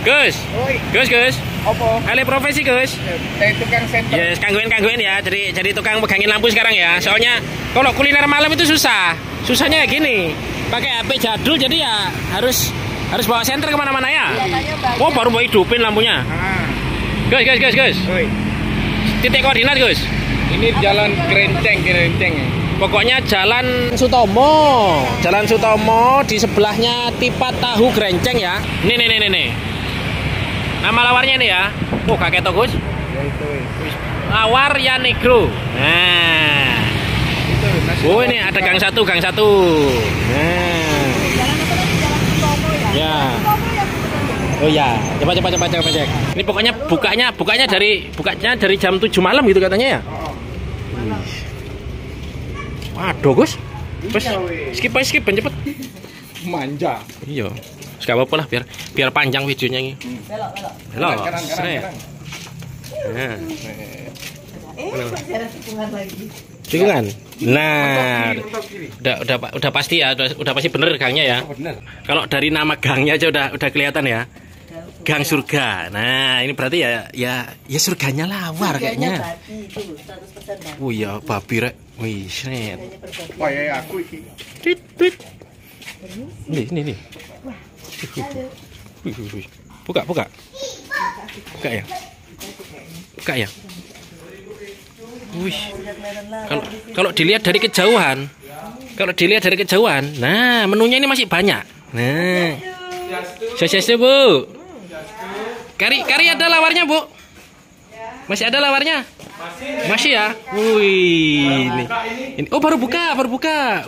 Gus. Gus. Apa? Alih profesi, Gus. Tukang senter. Yes, kangguin ya. Jadi tukang pegangin lampu sekarang ya. Soalnya kalau kuliner malam itu susah. Susahnya gini. Pakai HP jadul jadi ya harus bawa senter kemana-mana ya. Oh, baru mau hidupin lampunya. Gus. Titik koordinat, Gus. Ini jalan Kerenceng. Pokoknya Jalan Sutomo di sebelahnya Tipat Tahu Gerenceng ya. Nih. Nama lawarnya ini ya. Oh, kakek to, Gus. Ya itu. Lawar ya negro. Nah. Oh, ini ada gang satu. Nah. Jalan Ya. Oh ya, coba cek. Ini pokoknya bukanya dari jam 7 malam gitu katanya ya. Waduh, Gus. Terus skip cepet. Manja. Iya. Gak apa-apa lah biar panjang videonya ini. Belok. Kanan. Tikungan. Nah, udah pasti ya, udah pasti bener gangnya ya. Bener. Kalau dari nama gangnya aja udah kelihatan ya. Gang surga. Nah, ini berarti ya surganya lawar kayaknya. Oh iya, babi rek. Wih, seret. Wah, ya aku iki. Tit. Nih. Wih. Buka ya. Wih. Kalau dilihat dari kejauhan. Nah, menunya ini masih banyak. Nah. Sukses, Bu. Kari ada lawarnya, Bu? Masih ada lawarnya? Masih ya? Wih, ini. Oh, baru buka.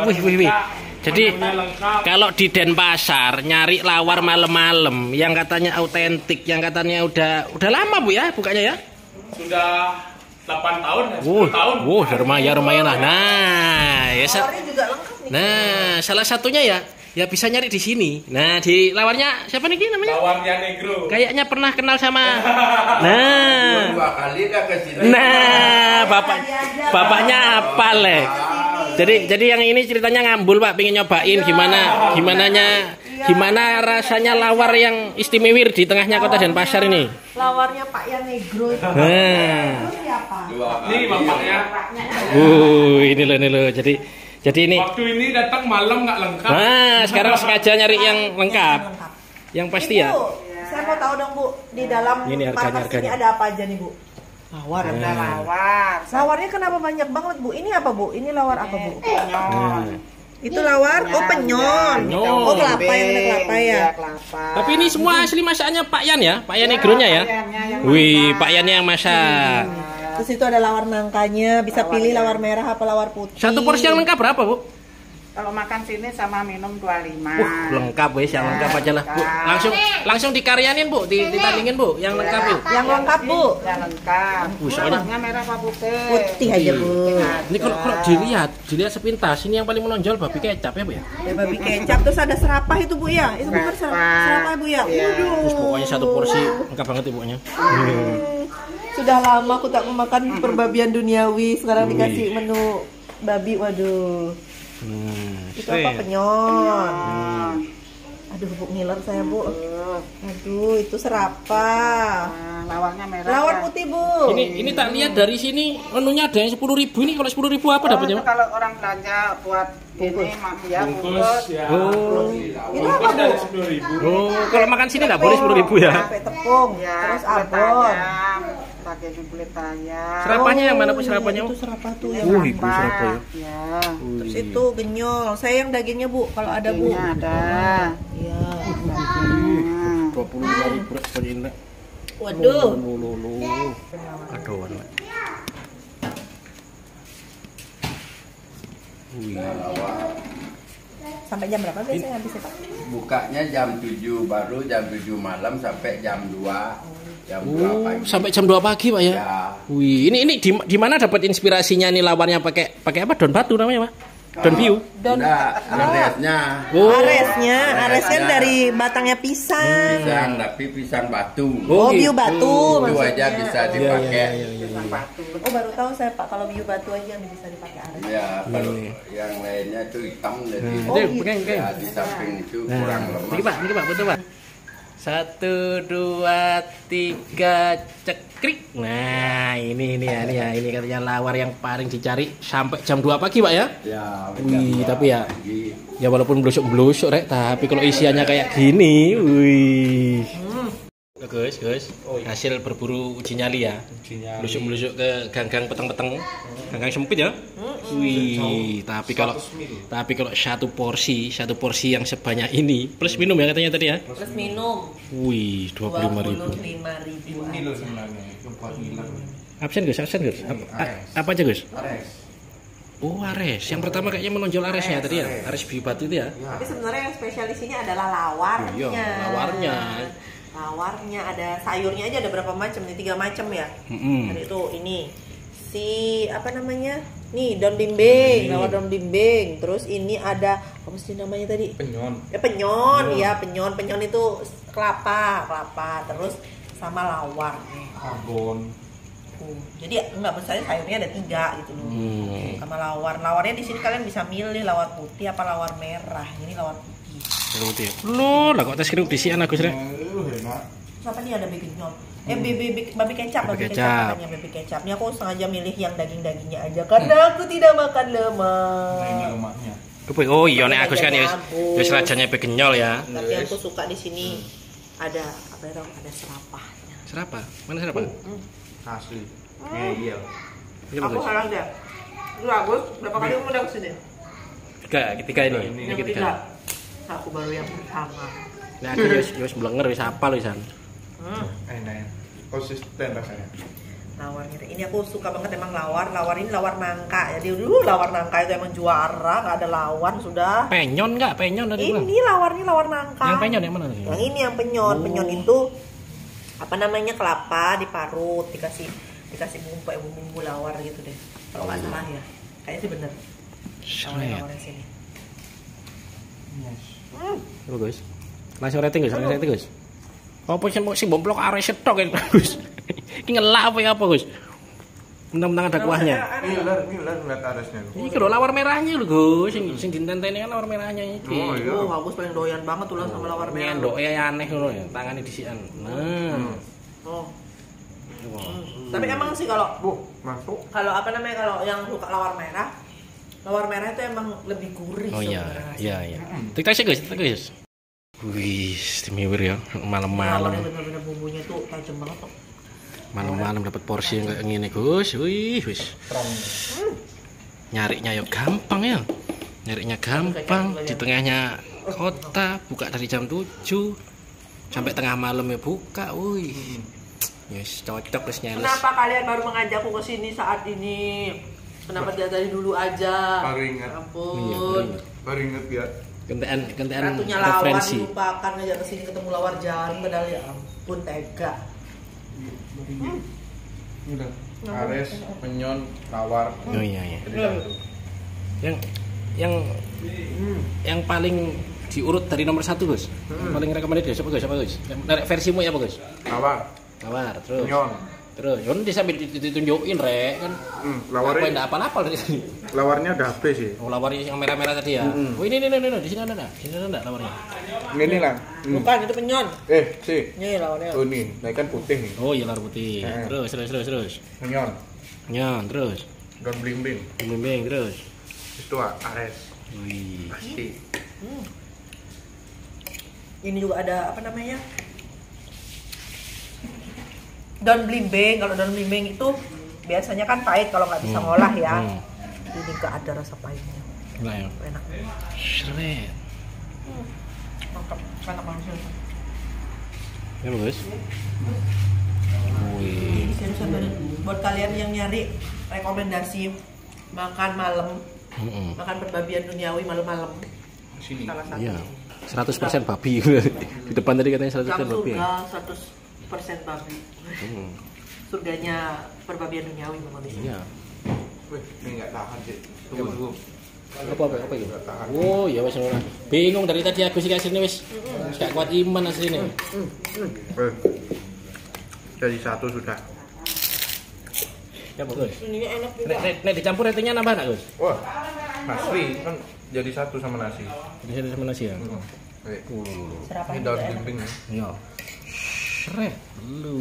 Wih. Jadi kalau di Denpasar nyari lawar malam-malam yang katanya autentik, yang katanya udah lama, Bu ya bukanya ya? Sudah 8 tahun ya, 10 tahun. Lumayan lah. Nah, ya nah, salah satunya ya bisa nyari di sini. Nah, di lawarnya siapa nih namanya? Lawarnya negro. Kayaknya pernah kenal sama. Nah. 2 kali dah ke sini. Nah, bapaknya apa le? Jadi yang ini ceritanya ngambul, Pak, pengen nyobain gimana rasanya lawar yang istimewa di tengahnya kota Denpasar ini. Lawarnya Pak Yan Negro itu. Siapa? Ini bapaknya. Ini loh. Jadi ini. Waktu ini datang malam nggak lengkap. Nah, sekarang sengaja nyari yang lengkap. Yang pasti ya. Bu, saya mau tahu dong, Bu, di dalam Ini markas ini ada apa aja nih, Bu? Lawar. Ada lawar. Lawarnya kenapa banyak banget, Bu? Ini apa, Bu? Ini lawar apa, Bu? Itu lawar, penyon. Oh, kelapa, yang ada kelapa ya. Tapi ini semua asli masakannya Pak Yan ya, Pak Yan Negronya ya. Wih, Pak Yan yang masak. Terus itu ada lawar nangkanya, bisa pilih lawar merah apa lawar putih. Satu porsi yang lengkap berapa, Bu? Kalau makan sini sama minum 25. Lengkap wes, yang lengkap aja lah, Bu. Langsung dikaryanin, Bu, ditandingin, Bu, yang lengkap, Bu. Yang lengkap, Bu. Yang lengkap. Soalnya merah apa putih? Putih aja, Bu. Ini kalau dilihat sepintas, ini yang paling menonjol babi kecap ya, Bu ya. Ya, babi kecap, terus ada serapah itu, Bu ya. Itu bukan serapah, Bu ya. Terus pokoknya satu porsi lengkap banget ibunya. Sudah lama aku tak memakan perbabian duniawi, sekarang dikasih menu babi, waduh. Itu apa, penyon. Aduh, Bu, ngiler saya, Bu. Aduh, itu serapah. Lawarnya merah. Lawar putih, Bu. Ini tak lihat dari sini menunya ada yang 10.000 ini. Kalau 10.000 apa dapatnya, Pak? Kalau orang belanja buat ini ya bungkus. Oh. Itu apa, Bu? 10.000. Oh, kalau makan sini nggak boleh 10.000 ya? Sampai tepung, terus abon. Pakai kulit ayam. Serapahnya yang mana, Bu, serapahnya? Itu serapah tuh yang Itu serapah ya. Terus itu genyol. Saya yang dagingnya, Bu, kalau ada, Bu. Ada. Iya. 25.000 sebanyak. Waduh. Aduh. Sampai jam berapa biasanya habisnya, Pak? Bukanya jam 7, baru jam 7 malam sampai jam 2. Jam 2 pagi. Sampai jam 2 pagi, Pak ya? Ya. Wih, ini di mana dapat inspirasinya nih lawarnya pakai apa? Daun batu namanya, Pak? Daun biu. Enggak, aresnya. Oh. Aresnya dari batangnya pisang. Pisang, tapi pisang batu. Oh, biu batu Itu maksudnya. aja bisa dipakai. Oh, baru tahu saya, Pak, kalau biu batu aja yang bisa dipakai ares. Ya, kalau yang lainnya itu hitam jadi Oh, gitu. ya, di samping itu kurang lemak. Ini Pak, betul, Pak. 1, 2, 3, cekrik. Nah, ini katanya lawar yang paling dicari sampai jam 2 pagi, Pak ya? Ya. Wih, tapi ya walaupun blusuk-blusuk rek, tapi kalau isiannya kayak gini, wih. Guys, hasil berburu uji nyali ya. Blusuk-blusuk ke gang-gang peteng-peteng, gang-gang sempit ya. Wih, tapi kalau satu porsi yang sebanyak ini plus minum ya katanya tadi ya. Plus minum. Wih, 25.000. 25.000. Ini loh sebenarnya, itu buat hilang. Absen Gus. Apa aja Gus? Ares. Oh, Ares. Yang pertama kayaknya menonjol Aresnya tadi ya. Ares Bibatu itu ya. Tapi sebenarnya yang spesial di sini adalah lawarnya. Iya, lawarnya. Lawarnya ada sayurnya aja ada berapa macam nih? 3 macam ya. Ada itu ini si apa namanya? Nih daun bimbing, lawar daun bimbing. Terus ini ada apa sih namanya tadi? Penyon. Penyon itu kelapa. Terus sama lawar nih. Abon. Jadi enggak besarnya sayurnya ada 3 gitu loh. Sama lawarnya di sini kalian bisa milih lawar putih apa lawar merah. Ini lawar putih. Loh, lah kok tes krim disian Agus rek. Siapa nih ada baby babi kecap katanya baby kecap. Ini aku sengaja milih yang daging-dagingnya aja karena aku tidak makan lemak. Ini lemaknya. Oh iya nek Agus kan ya wis rajane begenyol ya. Tapi aku suka di sini ada apa ya? Ada serapahnya. Serapah? Mana serapah? Asli. Iya. Aku harang deh. Lu Agus, berapa kali kamu udah kesini? Ketiga ini. Yang ketiga. Aku baru yang pertama. Nah, aku wis blenger wis apal wisan. Enak. Konsisten rasanya. Lawarnya ini aku suka banget emang lawar ini lawar nangka. Jadi lawar nangka itu emang juara, nggak ada lawan sudah. Penyon tadi bilang. Ini lawarnya lawar nangka. Yang penyon yang mana? Yang ini yang penyon. Penyon itu apa namanya kelapa diparut, dikasih bumbu lawar gitu deh. Kalau nggak salah ya. Kayaknya sih bener. Lawar di sini. Coba Gus. Langsung rating Gus. Apa sih bomplok Ares setok kan Gus. Iki ngelak apa Gus? Mentang-mentang ada kuahnya. Ngiler lihat Aresnya. Iki lho lawar merahnya lho Gus, sing ditenteni kan lawar merahnya iki. Oh, Agus paling doyan banget tuh sama lawar merah. Nyendoke aneh ngono ya, tangane disikan. Nah. Tapi emang sih kalau masuk. Kalau apa namanya kalau yang suka lawar merah itu emang lebih gurih. Oh iya. Tik sih Gus. Wih, istimewa ya malam-malam. Bener-bener bumbunya tuh tajam banget tuh. Malam-malam dapat porsi yang kayak gini Gus. Wih. Nyarinya gampang ya. Di tengahnya kota, buka dari jam 7 sampai tengah malam ya buka. Wih. Yes, cocok terus nyales. Kenapa kalian baru mengajakku ke sini saat ini? Kenapa dari dulu aja? Baru ingat. Ampun. Baru ingat ya. Gantian Ratunya lawan referensi. dilupakan aja ke sini ketemu lawar jaring padahal ya ampun tega. Udah. Ares, penyon, lawar. Oh iya. Jadi satu. Yang paling diurut dari nomor 1 Gus. Paling rekomendasi siapa Gus? Versimu ya apa Gus? Lawar, terus. Penyon. Terus, sambil ditunjukin rek kan. Lawarnya enggak apa-apa dari sini. Lawarnya udah habis sih. Oh, lawarnya yang merah-merah tadi ya. Oh, ini di sini ada. Di sini ada lawarnya. Ini lah. Bukan itu penyon. Sih. Ini lawarnya. Oh ini kan putih nih. Oh iya lawar putih. Terus. Penyon. Terus. Daun blimbing. Bimbing terus. Itu Ares. Wih. Pasti. Ini juga ada apa namanya? Daun blimbing. Kalau daun blimbing itu biasanya kan pahit kalau nggak bisa ngolah ya. Ini nggak ada rasa pahitnya. Enak. Seret. Mantap. Enak banget. Ya Gus. Wih. Buat kalian yang nyari rekomendasi makan malam, makan perbabian duniawi malam-malam. Sini. Salah satu. Iya. 100% babi. Di depan tadi katanya 100% babi. Surga 100% babi. Surganya perbabian duniawi memang di sini. Iya. Wih, ini nggak tahan sih. Tunggu. Apa itu? Oh, ya wis ora. Bingung dari tadi aku sih kasine wis. Gak kuat iman asline. Jadi satu sudah. Ya bagus. Ini enak juga. Nek dicampur ratingnya nambah enggak, Gus? Wah, asli kan jadi satu sama nasi. Jadi sama nasi ya. Serapah Ini juga daun enak. bimbing. Iya. Seret. Lu.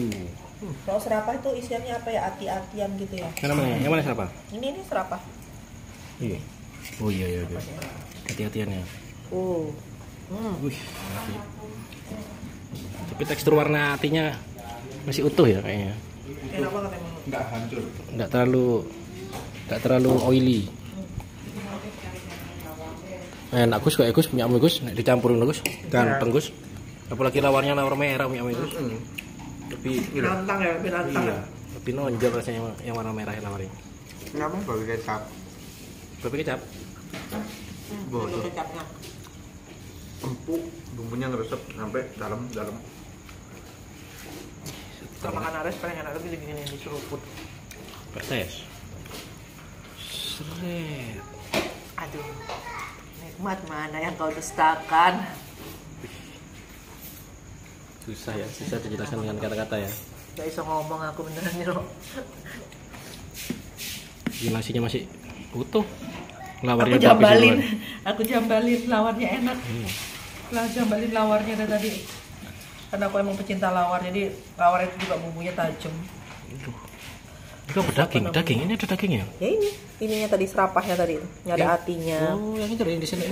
Kalau serapah itu isiannya apa ya? Ati-atian gitu ya. Yang mana? Yang mana siapa? Ini serapah. Iya. Oh iya iya. Hati-hatian ya. Oh. Wih. Tapi tekstur warna hatinya masih utuh ya kayaknya. Enak banget emang. Enggak hancur. Enggak terlalu oily. Enak Gus, kayak Gus punya Gus, nek dicampurin Gus, ganteng Gus. Apalagi lawarnya lawar merah punya Gus. Lebih Nantang ya, lebih nantang. iya, lebih nonjol rasanya yang warna merah lawarnya. Kenapa baru kecap? Tapi kecap. Boh, Itu kecapnya. empuk, bumbunya ngeresep sampai dalam. Kalau makan ares paling enak lagi digini diseruput. Pertes. Seret. Aduh. Nikmat mana yang kau dustakan? Susah ya, susah dijelaskan dengan kata-kata ya. Gak bisa ngomong aku beneran nih loh. Ini nasinya masih utuh. Aku Lawarnya jambalin, bagus aku jambalin lawarnya enak. Lah jambalin lawarnya dari tadi. Karena aku emang pecinta lawar, jadi lawar itu juga bumbunya tajam. Itu apa daging? Ini ada dagingnya? Ya ininya tadi serapahnya tadi, ini ada hatinya. Oh, yang itu yang di sini.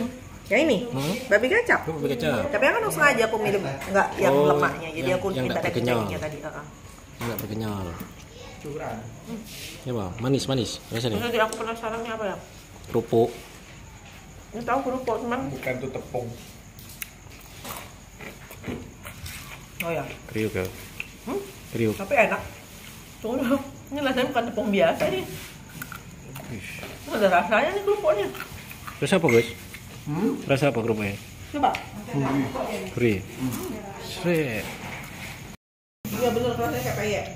Ya ini, babi kecap. Oh, babi kecap. Tapi kan sengaja aku milih nggak yang Oh, lemaknya, jadi yang- aku yang minta nggak berkenyal. dagingnya tadi. Enggak berkenyal. Curang. Ya bang, manis rasanya. Terus aku penasarannya apa ya? Kerupuk. Ini tahu kerupuk cuman. Bukan tuh tepung. Oh ya, Kriuk ya. Kriuk. tapi enak. Tunggu, ini rasanya bukan tepung biasa nih. Ini ada rasanya nih kerupuknya. Rasa apa guys? Rasa apa kerupuknya? Coba. Gurih. Seret. Iya bener rasanya kayak peyek.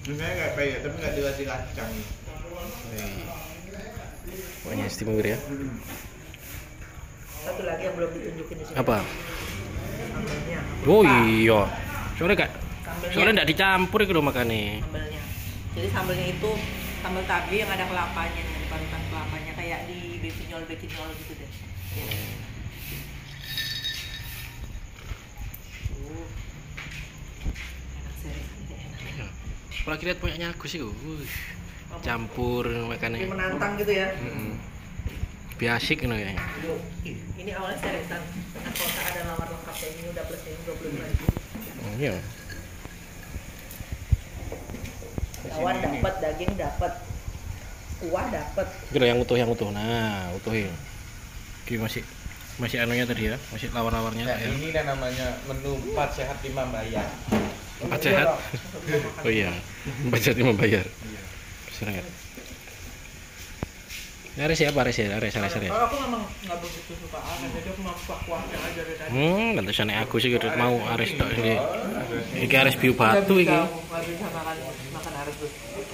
Ini kayak peyek tapi nggak dikasih kacang. Pokoknya istimewa ya. Satu lagi yang belum ditunjukin di sini. Apa? Sambelnya. Oh iya. Soalnya enggak dicampur itu loh makannya. Sambelnya. Jadi sambelnya itu sambal tabi yang ada kelapanya nih, ada parutan kelapanya kayak di bekinyol gitu deh. Enak serius, ini enak. Apalagi lihat punyanya Agus itu. Campur Lebih makannya. menantang gitu ya. Biasik gitu kayaknya. Ini awalnya seriusan. Nah, kalau tak ada lawar lengkap kayak ini udah plus ini 25.000. Oh, iya. Lawar dapat, daging dapat, kuah dapat. Itu yang utuh. Nah, utuhin. Ini masih anunya tadi ya, masih lawar-lawarnya Nah, ya. ini kan namanya menu 4 sehat 5 bayar. 4 sehat. Oh iya. 4 sehat 5 bayar. Seret. Ares ya, Ares ya. Kalau aku memang nggak begitu suka ares, jadi aku mau kuah-kuahnya aja dari tadi. Pantesan aku sih udah mau Ares tok iki. Iki Ares Biu Batu iki. Nggak bisa makan ares tuh.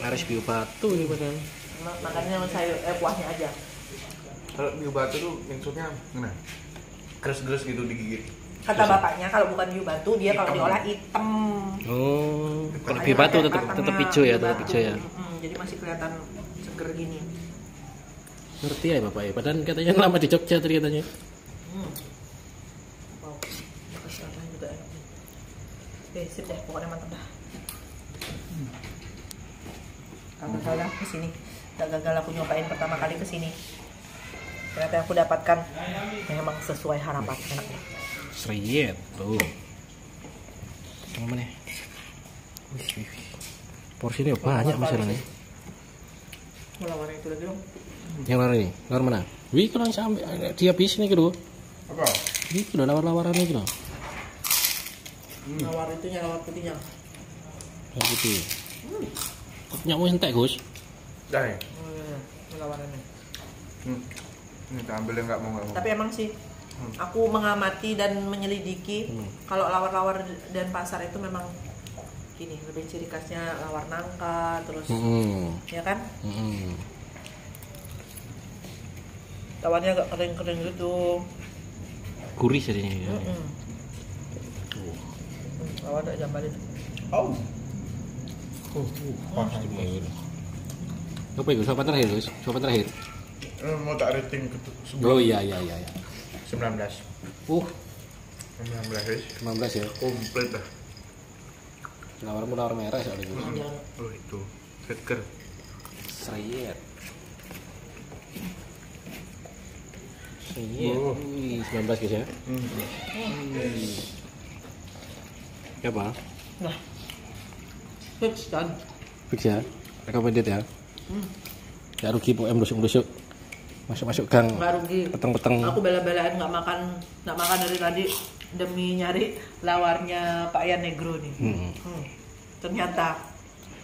Ares Biu Batu iki padahal. Makannya sama sayur, kuahnya aja. Kalau biu batu tuh maksudnya gimana? Gres-gres gitu digigit. Kata bapaknya kalau bukan biu batu dia kalau diolah hitam. Oh, kalau Biu Batu tetap hijau ya, tetap hijau ya. Jadi masih kelihatan seger gini. Ngerti ya Bapak ya, padahal katanya lama di Jogja tadi katanya. Wow, kasih apa juga enak. Sip deh, pokoknya mantap dah. Gak gagal dah kesini. Gak gagal aku nyobain pertama kali kesini. Ternyata yang aku dapatkan memang sesuai harapan enaknya. Seriet tuh. Yang mana? Wih. Porsinya banyak masalahnya. Melawan itu lagi dong. Yang mana nih? Lawar mana? Wih, kalau sampai dia habis nih gitu. Apa? Wih, kalau lawar-lawaran nih gitu. Lawar itunya, lawar putihnya. Yang putih. Punya mau entek, Gus. Dah ya? Lawarannya. Ini kita ambil yang nggak mau. Tapi emang sih aku mengamati dan menyelidiki kalau lawar-lawar dan pasar itu memang gini, lebih ciri khasnya lawar nangka terus ya kan? Lawarnya agak kering-kering gitu. Gurih jadinya. Lawar tak jambalin. Oh. Apa itu? Siapa terakhir, Gus? Siapa terakhir? Mau tak rating ke Oh iya. 19. 15 ya. Komplit dah. Lawar merah soalnya. Oh itu. Seger. Seret. Oh. Wih, 19 guys ya. Apa? Nah, fix kan? Fix ya. Recommended ya. Ya rugi pokoknya melusuk-melusuk. Masuk-masuk gang. Nggak rugi. Peteng-peteng. Aku bela-belain nggak makan dari tadi demi nyari lawarnya Pak Yan Negro nih. Ternyata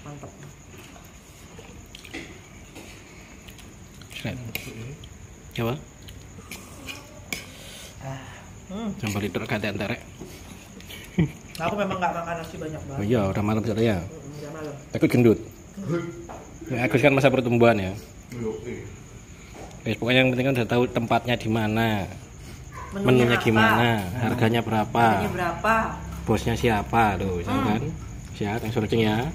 mantap. Apa? Sambal itu kata antarek. Aku memang nggak makan nasi banyak banget. Oh iya, udah malam sudah ya. Udah malam. Takut gendut. Ya, aku kan masa pertumbuhan ya. Pokoknya yang penting kan udah tahu tempatnya di mana, menunya gimana, harganya berapa, bosnya siapa, tuh, kan? Siapa yang searching ya?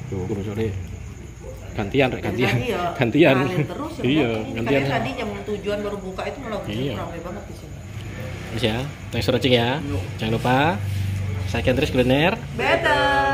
Tuh, kurang sore. Gantian. Gantian. Terus ya. Iya, gantian. Karena tadi jam tujuan baru buka itu malah ramai banget di sini. Terus ya, thanks for watching ya. Jangan lupa, saya Kendris Kuliner. Better.